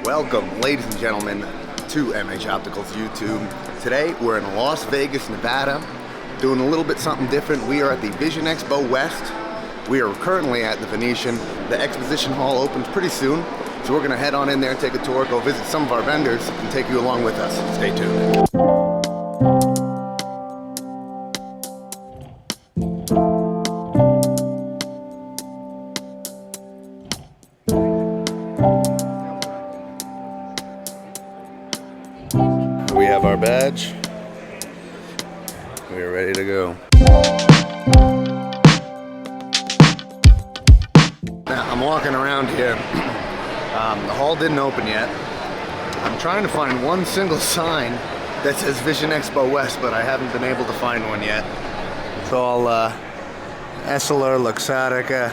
Welcome, ladies and gentlemen, to MH Optical's YouTube. Today, we're in Las Vegas, Nevada, doing a little bit something different. We are at the Vision Expo West. We are currently at the Venetian. The exposition hall opens pretty soon, so we're gonna head on in there, take a tour, go visit some of our vendors, and take you along with us. Stay tuned. We have our badge. We are ready to go. Now, I'm walking around here. The hall didn't open yet. I'm trying to find one single sign that says Vision Expo West, but I haven't been able to find one yet. It's all Essilor, Luxottica,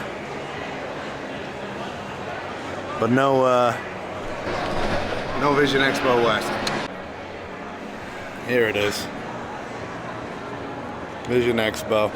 but no Vision Expo West. Here it is. Vision Expo.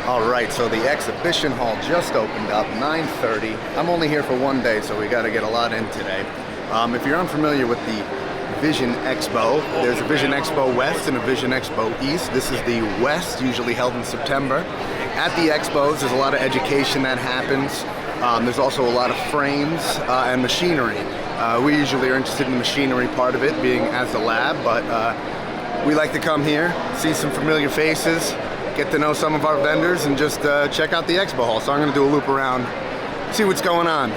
Alright, so the exhibition hall just opened up, 9:30. I'm only here for one day, so we got to get a lot in today. If you're unfamiliar with the Vision Expo, there's a Vision Expo West and a Vision Expo East. This is the West, usually held in September. At the expos, there's a lot of education that happens. There's also a lot of frames and machinery. We usually are interested in the machinery part of it, being as a lab, but we like to come here, see some familiar faces, get to know some of our vendors, and just check out the expo hall. So I'm going to do a loop around, see what's going on.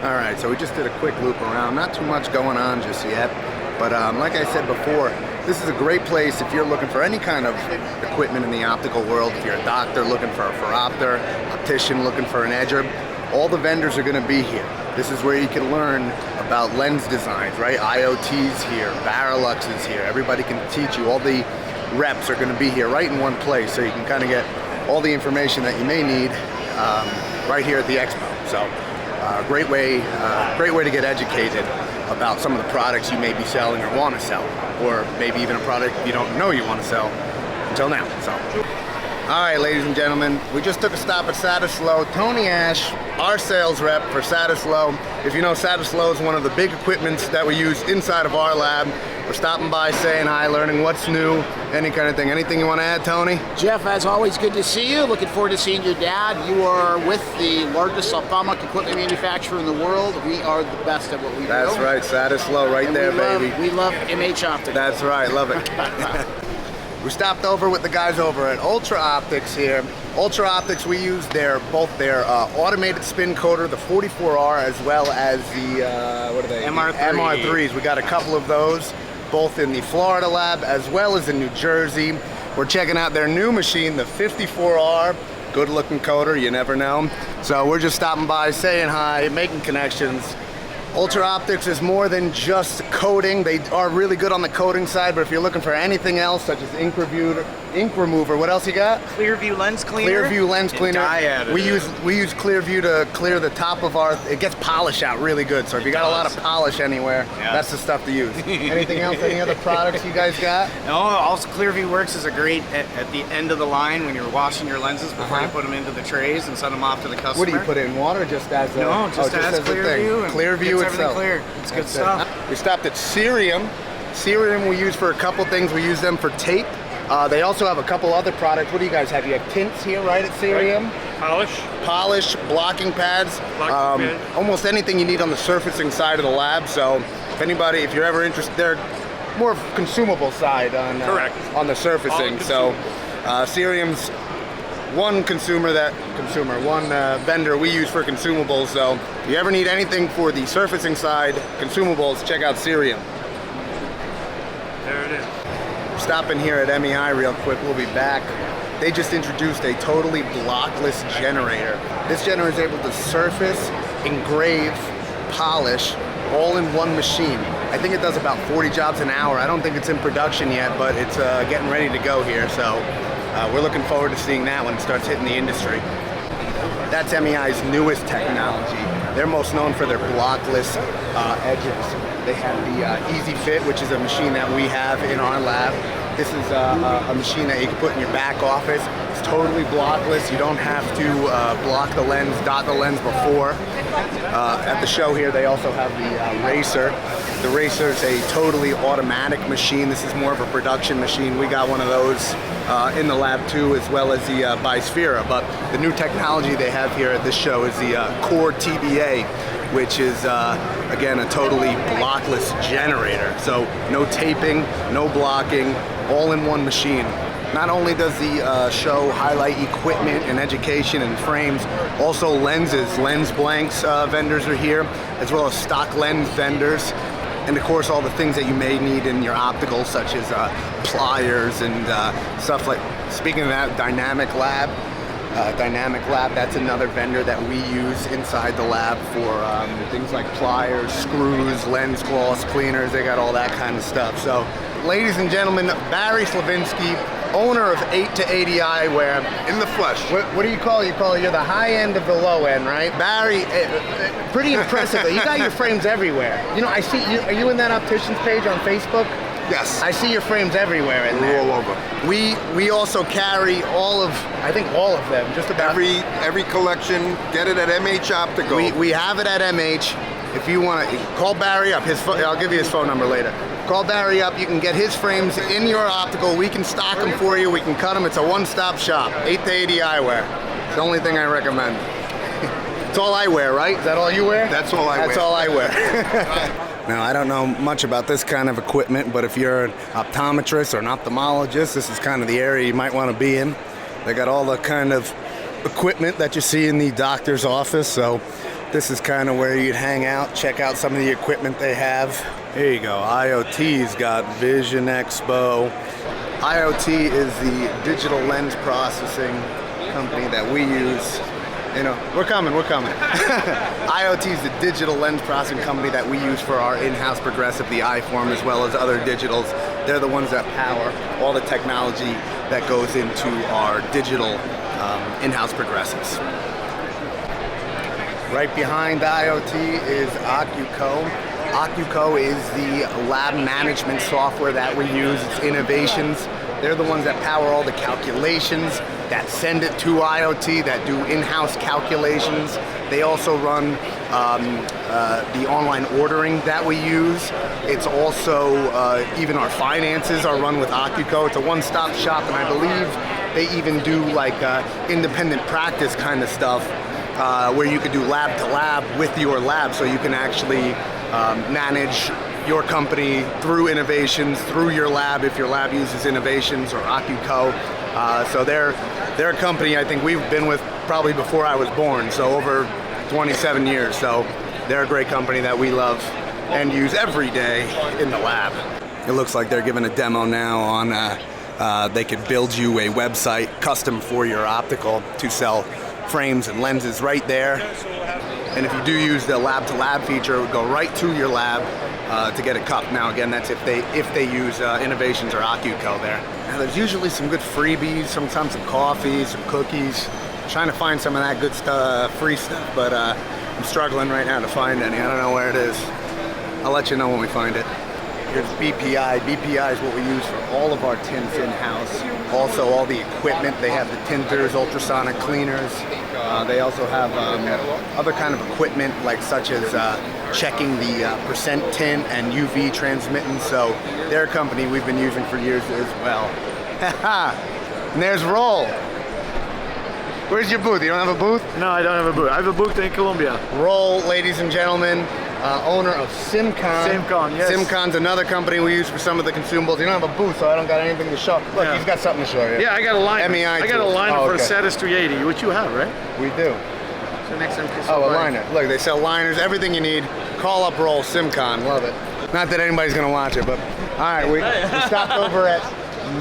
Alright, so we just did a quick loop around. Not too much going on just yet, but like I said before, this is a great place if you're looking for any kind of equipment in the optical world. If you're a doctor looking for a phoropter, optician looking for an edger, all the vendors are going to be here. This is where you can learn about lens designs, right? IoT's here, Varilux is here. Everybody can teach you. All the reps are going to be here right in one place, so you can kind of get all the information that you may need right here at the expo. So great way to get educated about some of the products you may be selling or want to sell, or maybe even a product you don't know you want to sell until now. So, all right, ladies and gentlemen, we just took a stop at Satislow. Tony Ash, our sales rep for Satislow. If you know, Satislow is one of the big equipments that we use inside of our lab. We're stopping by, saying hi, learning what's new, any kind of thing. Anything you want to add, Tony? Jeff, as always, good to see you. Looking forward to seeing your dad. You are with the largest ophthalmic equipment manufacturer in the world. We are the best at what we do. That's right, Satislow right there, baby. We love MH Optics. That's right, love it. We stopped over with the guys over at Ultra Optics here. Ultra Optics, we use both their automated spin coater, the 44R, as well as the, what are they? MR3s. We got a couple of those, both in the Florida lab as well as in New Jersey. We're checking out their new machine, the 54R. Good looking coater, you never know. So we're just stopping by, saying hi, making connections. Ultra Optics is more than just coating. They are really good on the coating side, but if you're looking for anything else, such as ink remover, what else you got? Clearview lens cleaner. Clearview lens cleaner. We use Clearview to clear the top of our. It gets polish out really good. So if you got a lot of polish anywhere, that's the stuff to use. Anything else? Any other products you guys got? No. Also, Clearview works as a great at the end of the line when you're washing your lenses before you put them into the trays and send them off to the customer. What do you put in water? Just as a, no, just as Clearview. Clearview itself. Clear. It's good stuff. We stopped at Cerium. Cerium we use for a couple things. We use them for tape. They also have a couple other products. What do you guys have? You have tints here, right, at Cerium? Polish, blocking pads. Almost anything you need on the surfacing side of the lab. So if you're ever interested, they're more consumable side on the surfacing. So Cerium's one vendor we use for consumables. So if you ever need anything for the surfacing side, consumables, check out Cerium. There it is. Stopping here at MEI real quick. We'll be back. they just introduced a totally blockless generator. This generator is able to surface, engrave, polish, all in one machine. I think it does about 40 jobs an hour. I don't think it's in production yet, but it's getting ready to go here. So we're looking forward to seeing that when it starts hitting the industry. That's MEI's newest technology. They're most known for their blockless edges. They have the Easy Fit, which is a machine that we have in our lab. This is a machine that you can put in your back office. It's totally blockless. You don't have to block the lens, dot the lens before. At the show here, they also have the Racer. The Racer is a totally automatic machine. This is more of a production machine. We got one of those in the lab too, as well as the Bisphere. But the new technology they have here at this show is the Core TBA, which is, again, a totally blockless generator. So no taping, no blocking, all in one machine. Not only does the show highlight equipment and education and frames, also lenses. Lens blanks vendors are here, as well as stock lens vendors. And of course, all the things that you may need in your optical, such as pliers and stuff like, speaking of that, Dynamic Lab, that's another vendor that we use inside the lab for things like pliers, screws, lens gloss cleaners. They got all that kind of stuff. So, ladies and gentlemen, Barry Slavinsky, owner of 8 to 80 Eyewear. In the flesh. What do you call it? You're the high end of the low end, right? Barry, pretty impressive. You got your frames everywhere. You know, I see you. Are you in that optician's page on Facebook? Yes. I see your frames everywhere in there. All over. We also carry I think all of them, just about. Every collection, get it at MH Optical. We have it at MH. If you want to call Barry up, I'll give you his phone number later. Call Barry up. You can get his frames in your optical. We can stock them for you. We can cut them. It's a one-stop shop. 8 to 80 Eyewear. It's the only thing I recommend. It's all I wear, right? Is that all you wear? That's all I wear. That's all I wear. Now, I don't know much about this kind of equipment, but if you're an optometrist or an ophthalmologist, this is kind of the area you might want to be in. They got all the kind of equipment that you see in the doctor's office, so this is kind of where you'd hang out, check out some of the equipment they have. Here you go, IoT's got Vision Expo. IoT is the digital lens processing company that we use. You know, we're coming. IoT is the digital lens processing company that we use for our in-house progressive, the iForm, as well as other digitals. They're the ones that power all the technology that goes into our digital in-house progressives. Right behind IoT is OcuCo. OcuCo is the lab management software that we use. It's innovations. They're the ones that power all the calculations, that send it to IoT, that do in-house calculations. They also run the online ordering that we use. It's also, even our finances are run with OcuCo. It's a one-stop shop, and I believe they even do like independent practice kind of stuff, where you could do lab to lab with your lab, so you can actually manage your company through innovations, through your lab, if your lab uses innovations or OcuCo. So they're a company I think we've been with probably before I was born, so over 27 years. So they're a great company that we love and use every day in the lab. It looks like they're giving a demo now on they could build you a website custom for your optical to sell frames and lenses right there. And if you do use the lab-to-lab feature, it would go right to your lab to get it cupped. Now again, that's if they use Innovations or OcuCo there. Now there's usually some good freebies, sometimes some coffee, some cookies. I'm trying to find some of that good stuff, free stuff, but I'm struggling right now to find any. I don't know where it is. I'll let you know when we find it. Here's BPI. BPI is what we use for all of our tints in-house. Also all the equipment. They have the tinters, ultrasonic cleaners. They also have other kind of equipment, like such as checking the percent tint and UV transmittance. So they're a company we've been using for years as well. And there's Roll. Where's your booth? You don't have a booth? No, I don't have a booth. I have a booth in Colombia. Roll, ladies and gentlemen, owner of SimCon. SimCon, yes. SimCon's another company we use for some of the consumables. You don't have a booth, so I don't got anything to show. Look, Yeah. He's got something to show you. Yeah, I got a liner. MEI I got a tools. liner Oh, for okay. a Satis 380, which you have, right? We do. So next time, Oh, a liner. Look, they sell liners, everything you need. Call up Roll, SimCon, love it. Not that anybody's gonna watch it, but all right, we stopped over at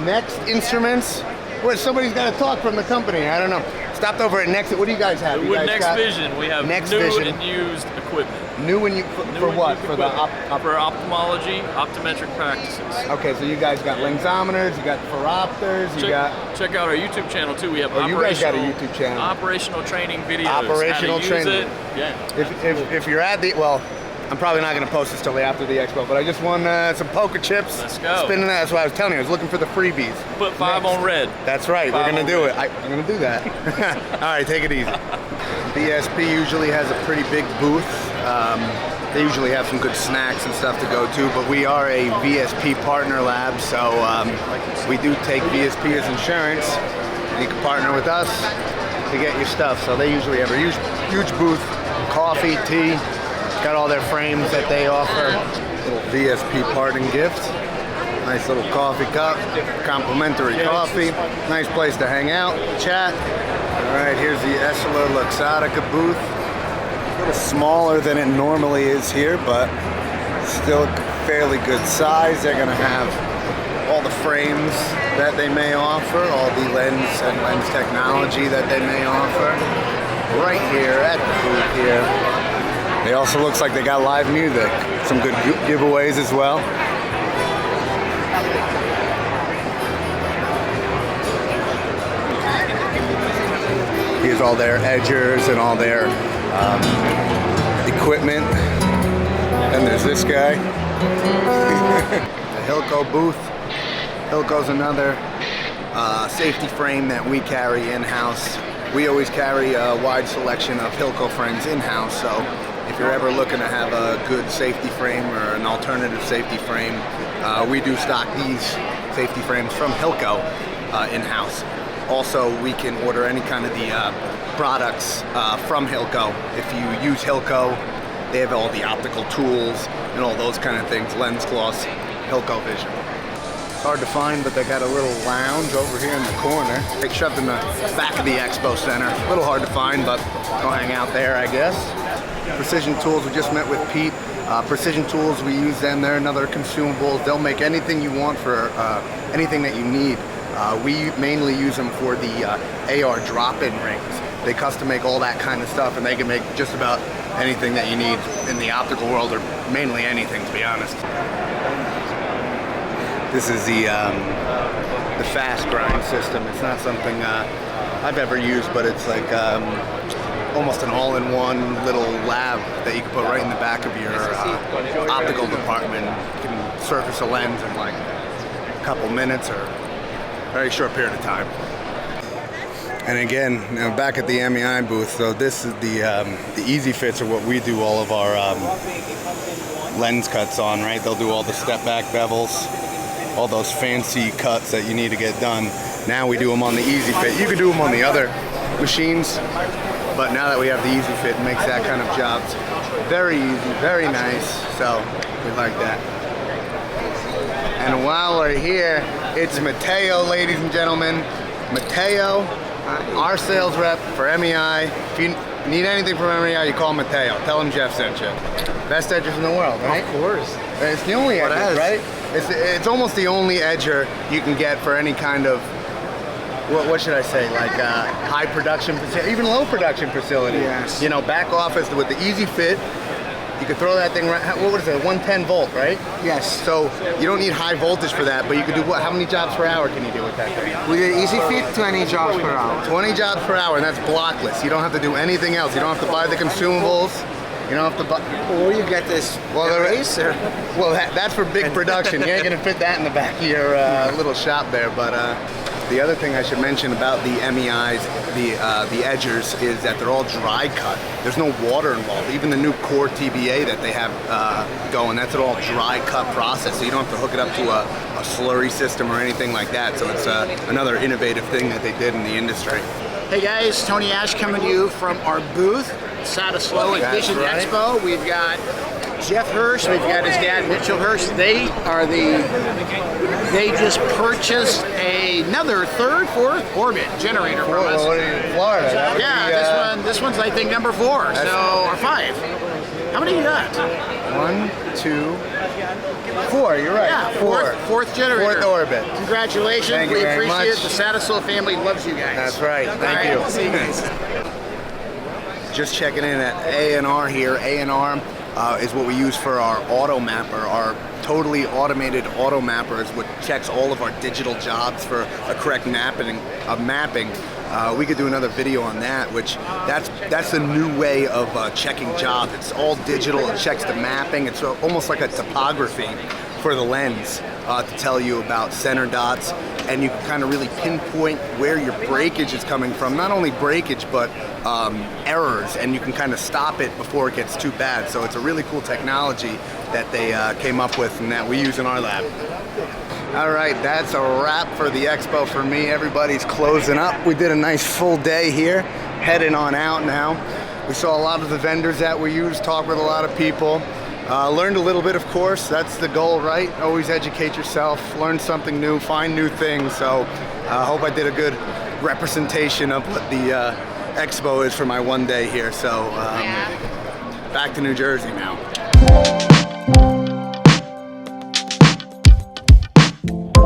Next Instruments. Where somebody's got to talk from the company. I don't know. Stopped over at Next. What do you guys have? You With guys Next got Vision, we have Next new Vision. and used equipment. New and you for and what? used For the equipment. For ophthalmology, optometric practices. Okay, so you guys got lensometers, you got phoropters, you got. Check out our YouTube channel too. We have Oh, you guys got a operational YouTube channel. operational training videos. Operational how to training. Use it. Yeah. If you're at the I'm probably not going to post this till after the expo, but I just won some poker chips. Let's go. Spinning that. That's what I was telling you. I was looking for the freebies. Put 5 on red. That's right. We're 5 going on to do red. it. I'm going to do that. All right, take it easy. BSP usually has a pretty big booth. They usually have some good snacks and stuff to go to, but we are a VSP partner lab, so we do take VSP as insurance. You can partner with us to get your stuff. So they usually have a huge booth, coffee, tea, got all their frames that they offer. Little VSP parting gift. Nice little coffee cup, complimentary coffee. Nice place to hang out, chat. All right, here's the Essilor Luxottica booth. A little smaller than it normally is here, but still fairly good size. They're gonna have all the frames that they may offer, all the lens and lens technology that they may offer right here at the booth here. It also looks like they got live music. Some good giveaways as well. Here's all their edgers and all their equipment. And there's this guy. The Hilco booth. Hilco's another safety frame that we carry in-house. We always carry a wide selection of Hilco frames in-house, so if you're ever looking to have a good safety frame or an alternative safety frame, we do stock these safety frames from Hilco in-house. Also, we can order any kind of the products from Hilco. If you use Hilco, they have all the optical tools and all those kind of things, lens cloths, Hilco Vision. It's hard to find, but they got a little lounge over here in the corner. It's shoved in the back of the expo center. A little hard to find, but go hang out there, I guess. Precision Tools, we just met with Pete. Precision Tools, we use them. They're another consumables. They'll make anything you want for anything that you need. We mainly use them for the AR drop-in rings. They custom make all that kind of stuff, and they can make just about anything that you need in the optical world, or mainly anything, to be honest. This is the fast grind system. It's not something I've ever used, but it's like almost an all-in-one little lab that you can put right in the back of your optical department. You can surface a lens in like a couple minutes or a very short period of time. And again, back at the MEI booth, so this is the easy fits are what we do all of our lens cuts on, right? They'll do all the step back bevels, all those fancy cuts that you need to get done. Now we do them on the easy fit. You could do them on the other machines, but now that we have the easy fit, it makes that kind of jobs very easy, very nice. So we like that. And while we're here, it's Mateo, ladies and gentlemen. Mateo, our sales rep for MEI. If you need anything from MEI, you call Mateo. Tell him Jeff sent you. Best edgers in the world, right? Of course. It's the only edger, right? It's almost the only edger you can get for any kind of, what should I say, like high production facility, even low production facility. Yes. You know, back office with the easy fit. You could throw that thing right, what is it, 110 volt, right? Yes. So you don't need high voltage for that, but you could do what? How many jobs per hour can you do with that thing? With the Easy Fit, 20 jobs per hour. 20 jobs per hour, and that's blockless. You don't have to do anything else. You don't have to buy the consumables. You don't have to buy. Or you get this eraser. Well, that's for big production. You ain't gonna fit that in the back of your little shop there. But the other thing I should mention about the MEIs, the edgers, is that they're all dry cut. There's no water involved. Even the new Core TBA that they have going, that's an all dry cut process. So you don't have to hook it up to a slurry system or anything like that. So it's another innovative thing that they did in the industry. Hey guys, Tony Ash coming to you from our booth, Satislow at That's Vision right. Expo. We've got Jeff Hirsch, we've got his dad Mitchell Hirsch. They just purchased another fourth orbit generator from us. What are you, Florida? That would Yeah, be, this one's I think number 4, so or 5. How many you got? 1, 2, 4. You're right. Yeah, 4. fourth generator. Fourth orbit. Congratulations. Thank you We very appreciate much. it. The Satisoul family loves you guys. That's right. Thank All you. right, see you guys. Just checking in at A&R here. A&R is what we use for our auto mapper, our totally automated auto mapper is what checks all of our digital jobs for a correct mapping. We could do another video on that, which that's a new way of checking jobs. It's all digital. It checks the mapping. It's almost like a topography for the lens to tell you about center dots, and you can kind of really pinpoint where your breakage is coming from. Not only breakage, but errors, and you can kind of stop it before it gets too bad. So it's a really cool technology that they came up with and that we use in our lab. All right, that's a wrap for the expo for me. Everybody's closing up. We did a nice full day here, heading on out now. We saw a lot of the vendors that we used, talked with a lot of people. Learned a little bit, of course. That's the goal, right? Always educate yourself, learn something new, find new things. So I hope I did a good representation of what the expo is for my one day here. So back to New Jersey now.